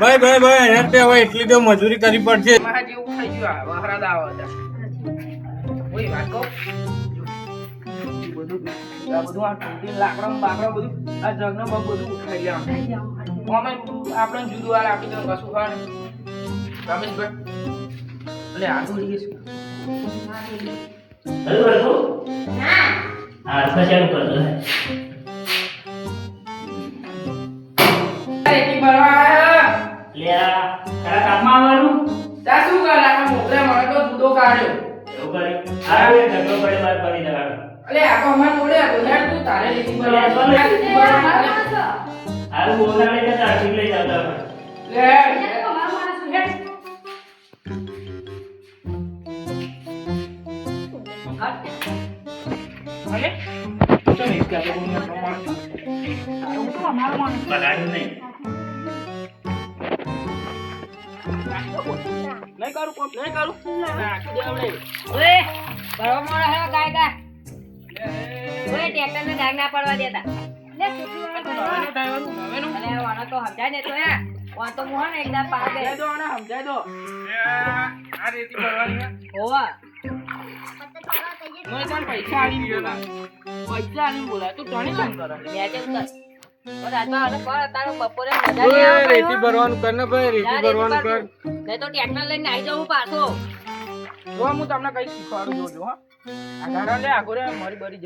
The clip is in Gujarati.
ભાઈ હેતે હવે એટલી તો મજૂરી કરવી પડશે. મારા જેવું થઈ ગયું આ વહરાદ આવે છે. ઓય વાત કહું બધું આ ટૂંટી લાકડા બાકડા બધું આ જગનો બગ બધું ઉઠાઈ લેવાનું. અમે આપણે જુદું વાર આપી દો કશું ખાવા નહીં. રમેશભાઈ એટલે આ તો લઈએ છું. હા કશાનું કરતો રેતી ભરવા આયા. લે આ તારા કામમાં આવવાનું તા શું કરે આ મોકલે મને તો જુદો કાઢ્યો. એવું કરી આ બે ઢગલો પડે વાત કરી દેવાનો. અલે આ તો અમાર જોડે હતો યાર તું તારે રેતી ભરવા હારું બોલાડે કે તાર લઈ જાવતા લે અલે તો નહીં કે આ બોલનો પ્રમાણ સારું તો અમારો માણસ બગાડ્યું નહીં. નહીં કરું કોમ નહીં કરું નાખી દે આવડે. ઓય બરો મોળો હે ગાયકા ઓય ટ્રેક્ટર ને ડાગ ના પડવા દેતા લે છોકરી વાળો નવેનું અરે વાળો તો સમજાય ને તો હે વા તો મોહ ને એકદમ પાર દે સમજાય દો આને સમજાય દો. આ રેતી ભરવાની ઓવા મને તાર પૈસા આલીને બોલા પૈસા આલીને બોલા તું તને કેમ કરે લે તે ઉતર ઓ રાતમાં આને પર તારો બપોરે મજા નહીં આવે રેતી ભરવાનું કર ને ભાઈ, રેતી ભરવાનું કર. નહીં તો ટ્રેક્ટર લઈને આવી જાઉં પાછો જો હું તમને કઈ શીખવાડું જોજો હા આ ગાડા લે આગો રે મારી બરી